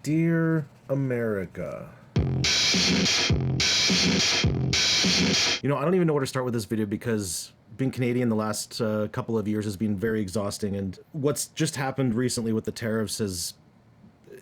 Dear America. You know, I don't even know where to start with this video because being Canadian the last couple of years has been very exhausting, and what's just happened recently with the tariffs has,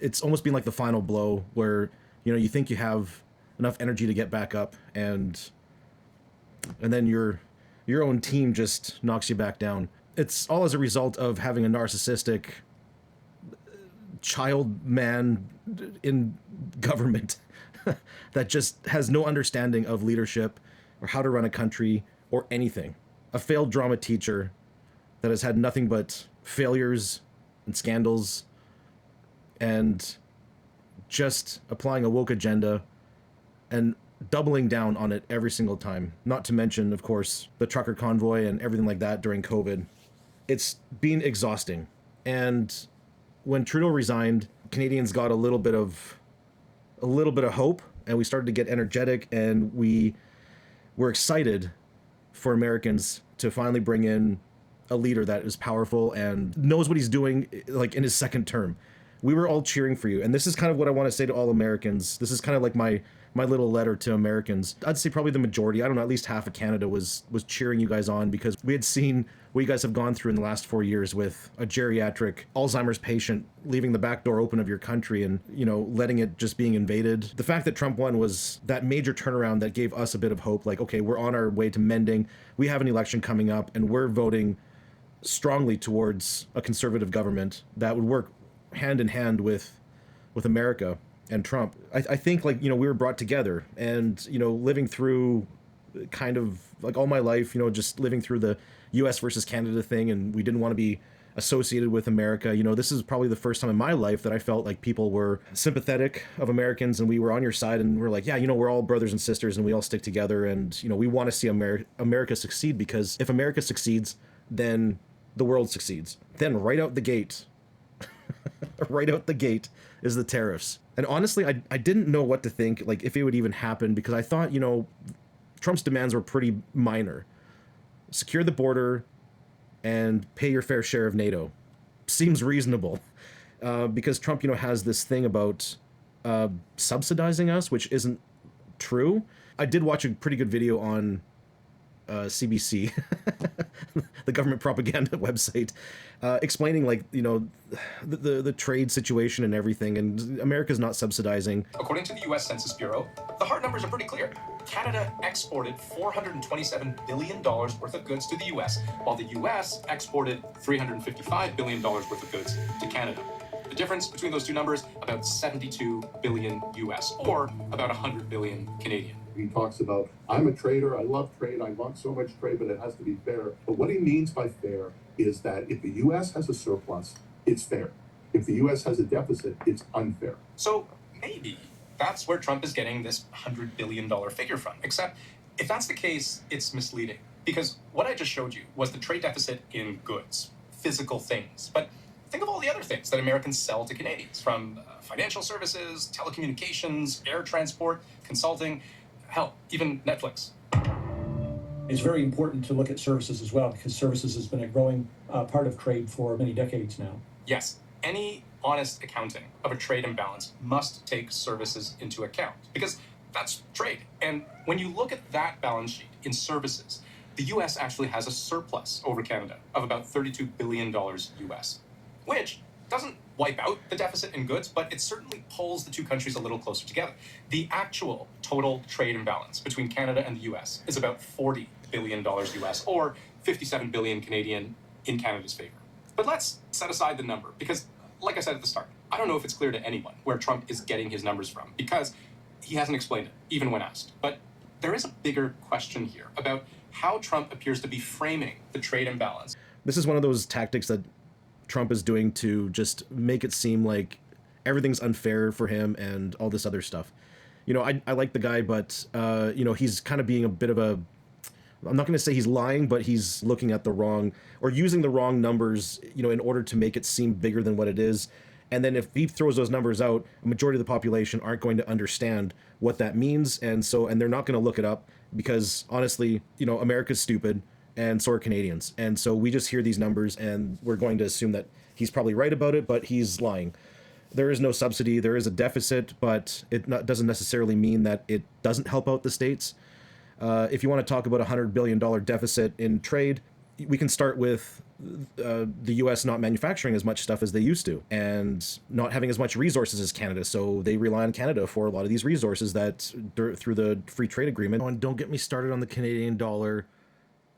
it's almost been like the final blow where, you know, you think you have enough energy to get back up, and then your own team just knocks you back down. It's all as a result of having a narcissistic child man in government that just has no understanding of leadership or how to run a country or anything. A failed drama teacher that has had nothing but failures and scandals, and just applying a woke agenda and doubling down on it every single time. Not to mention, of course, the trucker convoy and everything like that during COVID. It's been exhausting. And when Trudeau resigned, Canadians got a little bit of hope, and we started to get energetic, and we were excited for Americans to finally bring in a leader that is powerful and knows what he's doing, like in his second term. We were all cheering for you, and this is kind of what I want to say to all Americans. This is kind of like my little letter to Americans. I'd say probably the majority, I don't know, at least half of Canada was cheering you guys on, because we had seen what you guys have gone through in the last 4 years with a geriatric Alzheimer's patient leaving the back door open of your country and, you know, letting it just being invaded. The fact that Trump won was that major turnaround that gave us a bit of hope, like, okay, we're on our way to mending. We have an election coming up, and we're voting strongly towards a conservative government that would work hand in hand with America and Trump. I think, like, you know, we were brought together, and, you know, living through kind of like all my life, you know, just living through the US versus Canada thing, and we didn't want to be associated with America. You know, this is probably the first time in my life that I felt like people were sympathetic of Americans, and we were on your side, and we're like, yeah, you know, we're all brothers and sisters, and we all stick together, and, you know, we want to see America succeed, because if America succeeds, then the world succeeds. Then right out the gate, right out the gate is the tariffs. And honestly, I didn't know what to think, like, if it would even happen, because I thought, you know, Trump's demands were pretty minor. Secure the border and pay your fair share of NATO. Seems reasonable. Because Trump, you know, has this thing about subsidizing us, which isn't true. I did watch a pretty good video on CBC, the government propaganda website, explaining, like, you know, the trade situation and everything, and America's not subsidizing. According to the US Census Bureau, the hard numbers are pretty clear. Canada exported $427 billion worth of goods to the US, while the US exported $355 billion worth of goods to Canada. The difference between those two numbers, about 72 billion US, or about 100 billion Canadian. He talks about, I'm a trader, I love trade, I want so much trade, but it has to be fair. But what he means by fair is that if the US has a surplus, it's fair. If the US has a deficit, it's unfair. So maybe that's where Trump is getting this $100 billion figure from. Except if that's the case, it's misleading. Because what I just showed you was the trade deficit in goods, physical things. But think of all the other things that Americans sell to Canadians, from financial services, telecommunications, air transport, consulting, hell, even Netflix. It's very important to look at services as well, because services has been a growing part of trade for many decades now. Yes, any honest accounting of a trade imbalance must take services into account, because that's trade. And when you look at that balance sheet in services, the US actually has a surplus over Canada of about $32 billion US, which doesn't wipe out the deficit in goods, but it certainly pulls the two countries a little closer together. The actual total trade imbalance between Canada and the US is about $40 billion US, or 57 billion Canadian, in Canada's favor. But let's set aside the number, because, like I said at the start, I don't know if it's clear to anyone where Trump is getting his numbers from, because he hasn't explained it, even when asked. But there is a bigger question here about how Trump appears to be framing the trade imbalance. This is one of those tactics that Trump is doing to just make it seem like everything's unfair for him and all this other stuff. You know, I like the guy, but, you know, he's kind of being a bit of a, I'm not going to say he's lying, but he's looking at the wrong, or using the wrong numbers, you know, in order to make it seem bigger than what it is. And then if he throws those numbers out, a majority of the population aren't going to understand what that means. And they're not going to look it up, because honestly, you know, America's stupid. and so are Canadians. And so we just hear these numbers and we're going to assume that he's probably right about it, but he's lying. There is no subsidy, there is a deficit, but doesn't necessarily mean that it doesn't help out the states. If you want to talk about $100 billion deficit in trade, we can start with the US not manufacturing as much stuff as they used to and not having as much resources as Canada. So they rely on Canada for a lot of these resources that through the free trade agreement. Oh, and don't get me started on the Canadian dollar.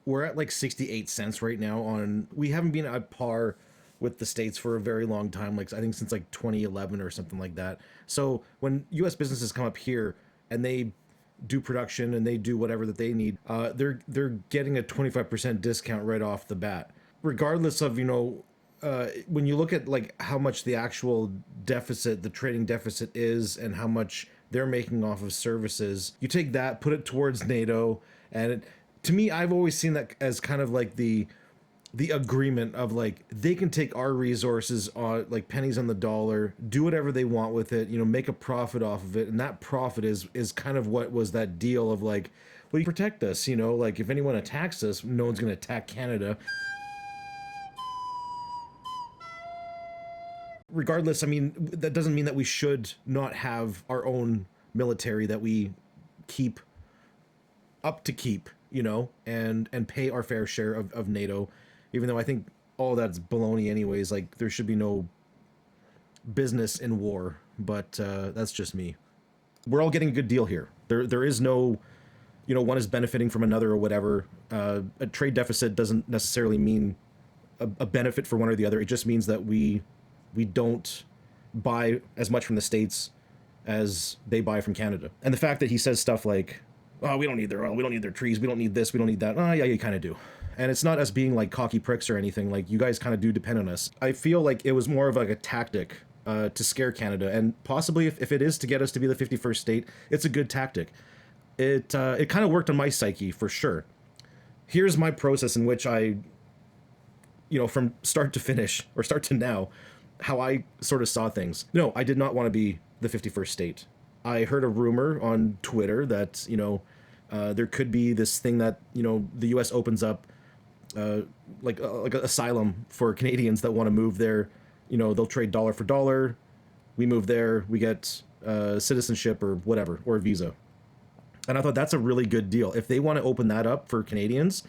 We're at like 68 cents right now we haven't been at par with the States for a very long time. Like I think since like 2011 or something like that. So when US businesses come up here and they do production and they do whatever that they need, they're getting a 25% discount right off the bat, regardless of when you look at like how much the actual deficit, the trading deficit is, and how much they're making off of services. You take that, put it towards NATO, and to me, I've always seen that as kind of like the agreement of like they can take our resources on like pennies on the dollar, do whatever they want with it, make a profit off of it, and that profit is kind of what was that deal of like, well, you protect us, like if anyone attacks us, no one's going to attack Canada. Regardless, I mean, that doesn't mean that we should not have our own military that we keep and pay our fair share of NATO, even though I think all that's baloney anyways. Like there should be no business in war, but that's just me. We're all getting a good deal here. There is no, one is benefiting from another or whatever. A trade deficit doesn't necessarily mean a benefit for one or the other. It just means that we don't buy as much from the States as they buy from Canada. And the fact that he says stuff like, oh, we don't need their oil, we don't need their trees, we don't need this, we don't need that. Oh, yeah, you kind of do. And it's not us being like cocky pricks or anything. Like you guys kind of do depend on us. I feel like it was more of like a tactic to scare Canada, and possibly if it is to get us to be the 51st state, it's a good tactic. It kind of worked on my psyche for sure. Here's my process in which I, from start to finish or start to now, how I sort of saw things. No, I did not want to be the 51st state. I heard a rumor on Twitter that, there could be this thing that, the US opens up like an asylum for Canadians that want to move there. They'll trade dollar for dollar. We move there, we get citizenship or whatever, or a visa. And I thought that's a really good deal. If they want to open that up for Canadians,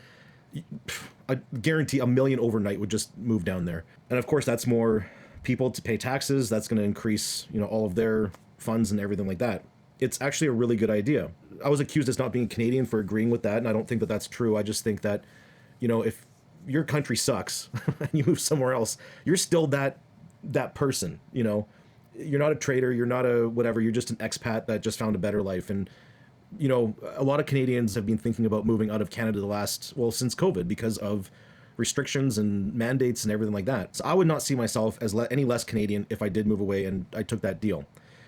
I guarantee 1 million overnight would just move down there. And of course, that's more people to pay taxes. That's going to increase, all of their funds and everything like that. It's actually a really good idea. I was accused as not being Canadian for agreeing with that, and I don't think that that's true. I just think that, if your country sucks and you move somewhere else, you're still that person, You're not a traitor, you're not a whatever, you're just an expat that just found a better life. And, a lot of Canadians have been thinking about moving out of Canada since COVID because of restrictions and mandates and everything like that. So I would not see myself as any less Canadian if I did move away and I took that deal.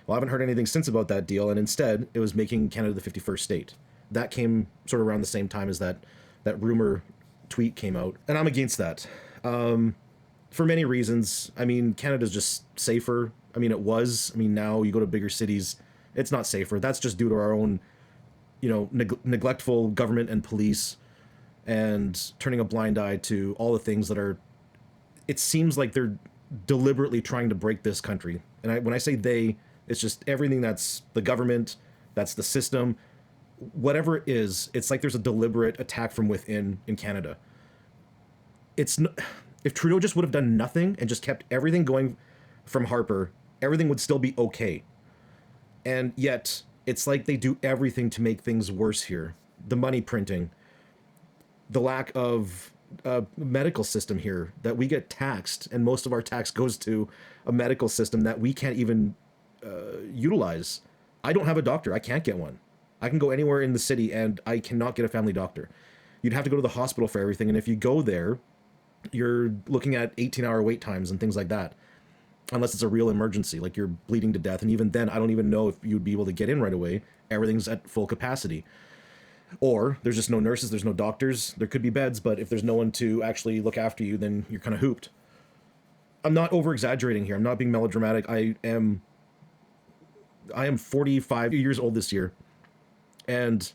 Well, I haven't heard anything since about that deal, and instead it was making Canada the 51st state. That came sort of around the same time as that rumor tweet came out, and I'm against that for many reasons. I mean, Canada's just safer. I mean, it was. I mean, now you go to bigger cities, it's not safer. That's just due to our own, neglectful government and police, and turning a blind eye to all the things that are. It seems like they're deliberately trying to break this country, and when I say they, it's just everything that's the government, that's the system, whatever it is. It's like there's a deliberate attack from within in Canada. If Trudeau just would have done nothing and just kept everything going from Harper, everything would still be okay. And yet, it's like they do everything to make things worse here. The money printing, the lack of medical system here, that we get taxed, and most of our tax goes to a medical system that we can't even utilize. I don't have a doctor. I can't get one. I can go anywhere in the city and I cannot get a family doctor. You'd have to go to the hospital for everything. And if you go there, you're looking at 18-hour wait times and things like that. Unless it's a real emergency, like you're bleeding to death. And even then, I don't even know if you'd be able to get in right away. Everything's at full capacity. Or there's just no nurses, there's no doctors. There could be beds, but if there's no one to actually look after you, then you're kind of hooped. I'm not over-exaggerating here. I'm not being melodramatic. I am 45 years old this year, and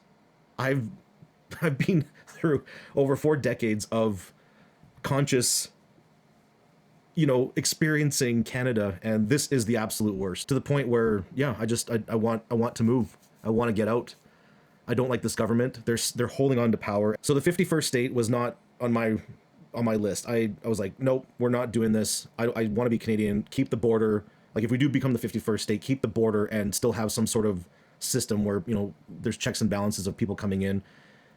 I've been through over 4 decades of conscious, experiencing Canada, and this is the absolute worst, to the point where, yeah, I want to move. I want to get out. I don't like this government. They're holding on to power. So the 51st state was not on my list. I was like, nope, we're not doing this. I want to be Canadian. Keep the border. Like, if we do become the 51st state, keep the border and still have some sort of system where, there's checks and balances of people coming in.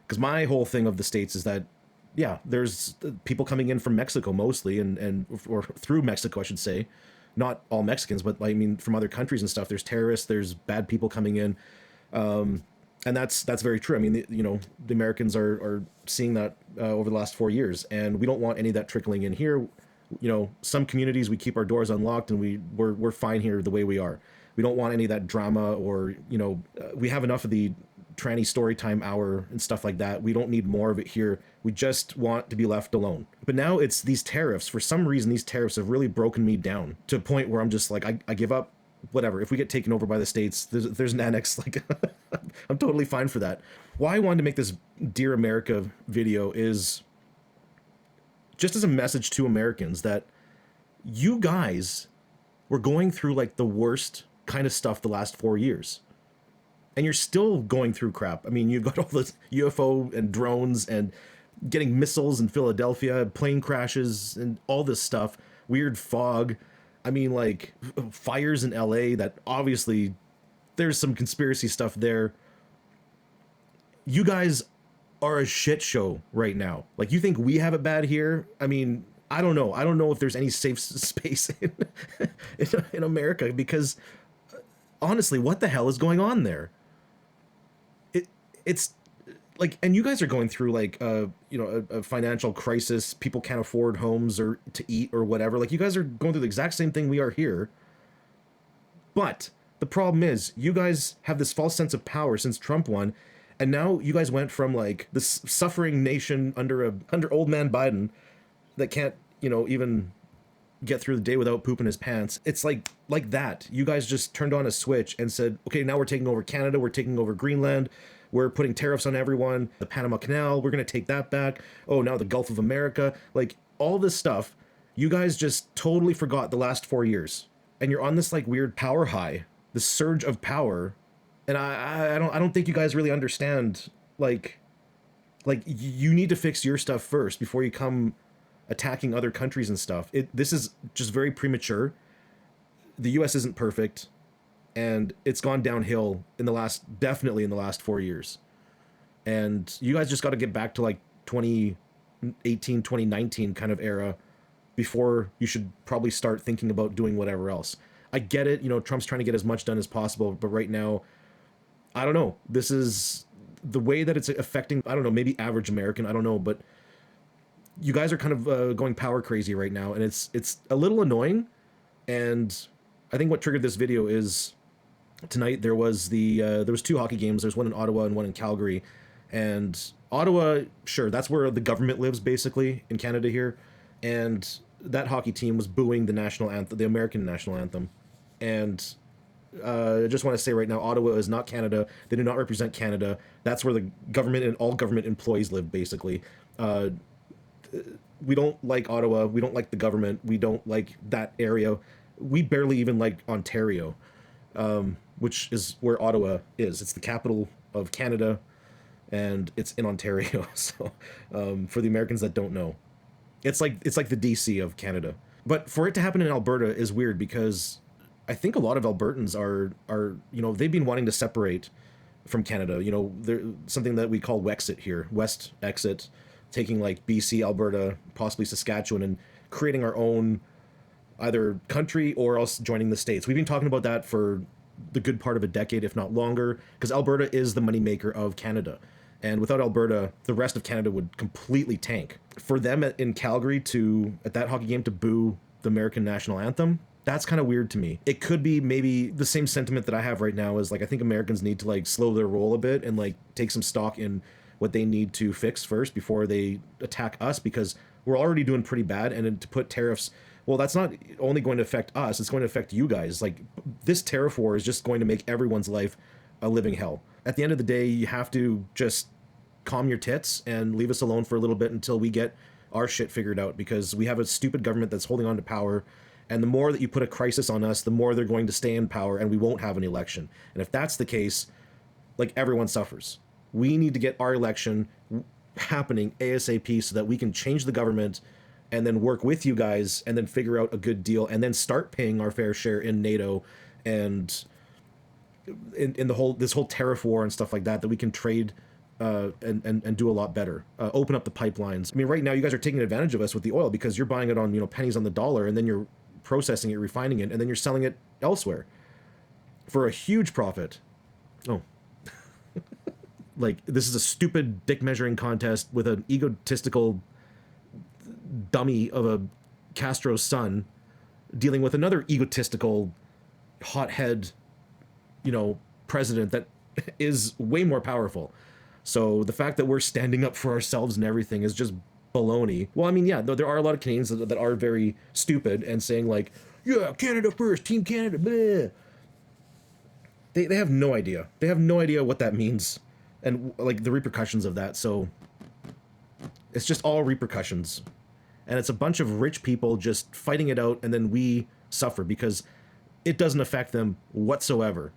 Because my whole thing of the states is that, yeah, there's people coming in from Mexico mostly, or through Mexico, I should say. Not all Mexicans, but I mean from other countries and stuff. There's terrorists, there's bad people coming in. And that's very true. I mean, the Americans are seeing that over the last 4 years, and we don't want any of that trickling in here. Some communities, we keep our doors unlocked, and we're fine here the way we are. We don't want any of that drama, or we have enough of the tranny story time hour and stuff like that. We don't need more of it here. We just want to be left alone. But now it's these tariffs. For some reason, these tariffs have really broken me down to a point where I'm just like, I give up. Whatever. If we get taken over by the states, there's an annex. Like, I'm totally fine for that. Why I wanted to make this Dear America video is just as a message to Americans that you guys were going through like the worst kind of stuff the last 4 years. And you're still going through crap. I mean, you've got all this UFO and drones and getting missiles in Philadelphia, plane crashes and all this stuff, weird fog. I mean, like, fires in LA that obviously there's some conspiracy stuff there. You guys are a shit show right now. Like, you think we have it bad here? I mean, I don't know. I don't know if there's any safe space in America, because honestly, what the hell is going on there? It's like, and you guys are going through like a financial crisis. People can't afford homes or to eat or whatever. Like, you guys are going through the exact same thing we are here. But the problem is, you guys have this false sense of power since Trump won, and now you guys went from like this suffering nation under old man Biden that can't even get through the day without pooping his pants. It's like that. You guys just turned on a switch and said, okay, now we're taking over Canada. We're taking over Greenland. We're putting tariffs on everyone. The Panama Canal, we're going to take that back. Oh, now the Gulf of America. Like, all this stuff, you guys just totally forgot the last 4 years. And you're on this like weird power high, this surge of power. And I don't think you guys really understand, like you need to fix your stuff first before you come attacking other countries and stuff. This is just very premature. The US isn't perfect. And it's gone downhill definitely in the last 4 years. And you guys just got to get back to like 2018, 2019 kind of era before you should probably start thinking about doing whatever else. I get it. Trump's trying to get as much done as possible. But right now, I don't know. This is the way that it's affecting, I don't know, maybe average American. I don't know. But you guys are kind of going power crazy right now. And it's a little annoying. And I think what triggered this video is, tonight there was 2 hockey games. There's one in Ottawa and one in Calgary. And Ottawa, sure, that's where the government lives basically in Canada here. And that hockey team was booing the national anthem, the American national anthem. And I just want to say right now, Ottawa is not Canada. They do not represent Canada. That's where the government and all government employees live basically. We don't like Ottawa. We don't like the government. We don't like that area. We barely even like Ontario. Which is where Ottawa is. It's the capital of Canada, and it's in Ontario. So, for the Americans that don't know, it's like the DC of Canada. But for it to happen in Alberta is weird, because I think a lot of Albertans are they've been wanting to separate from Canada. They're something that we call Wexit here, West Exit, taking like BC, Alberta, possibly Saskatchewan, and creating our own either country or else joining the States. We've been talking about that for the good part of a decade, if not longer, because Alberta is the moneymaker of Canada. And without Alberta, the rest of Canada would completely tank. For them in Calgary at that hockey game to boo the American national anthem, that's kind of weird to me. It could be maybe the same sentiment that I have right now is like, I think Americans need to like slow their roll a bit and like take some stock in what they need to fix first before they attack us, because we're already doing pretty bad. And then to put tariffs, well, that's not only going to affect us, it's going to affect you guys. Like, this tariff war is just going to make everyone's life a living hell. At the end of the day, you have to just calm your tits and leave us alone for a little bit until we get our shit figured out, because we have a stupid government that's holding on to power. And the more that you put a crisis on us, the more they're going to stay in power, and we won't have an election. And if that's the case, like, everyone suffers. We need to get our election happening ASAP so that we can change the government and then work with you guys and then figure out a good deal and then start paying our fair share in NATO and in this whole tariff war and stuff like that we can trade and do a lot better. Open up the pipelines. I mean, right now you guys are taking advantage of us with the oil because you're buying it on, pennies on the dollar, and then you're processing it, refining it, and then you're selling it elsewhere for a huge profit. Oh. Like, this is a stupid dick measuring contest with an egotistical dummy of a Castro's son dealing with another egotistical hothead, president that is way more powerful. So the fact that we're standing up for ourselves and everything is just baloney. Well, I mean, yeah, there are a lot of Canadians that are very stupid and saying, like, yeah, Canada first, Team Canada, bleh. They have no idea. They have no idea what that means and, like, the repercussions of that. So it's just all repercussions. And it's a bunch of rich people just fighting it out, and then we suffer because it doesn't affect them whatsoever.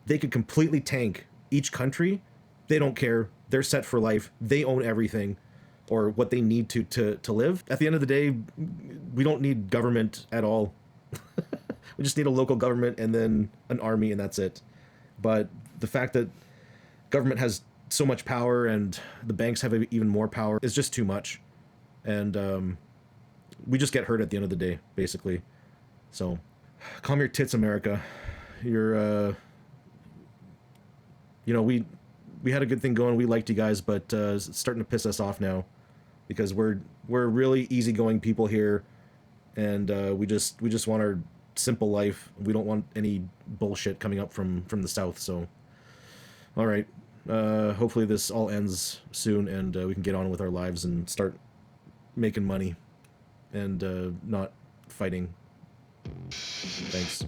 They could completely tank each country. They don't care. They're set for life. They own everything, or what they need to live. At the end of the day, we don't need government at all. We just need a local government and then an army, and that's it. But the fact that government has so much power and the banks have even more power is just too much. And we just get hurt at the end of the day, basically. So, calm your tits, America. You're, we had a good thing going. We liked you guys, but it's starting to piss us off now, because we're really easygoing people here, and we just want our simple life. We don't want any bullshit coming up from the south. So, all right. Hopefully this all ends soon, and we can get on with our lives and start making money and not fighting. Thanks.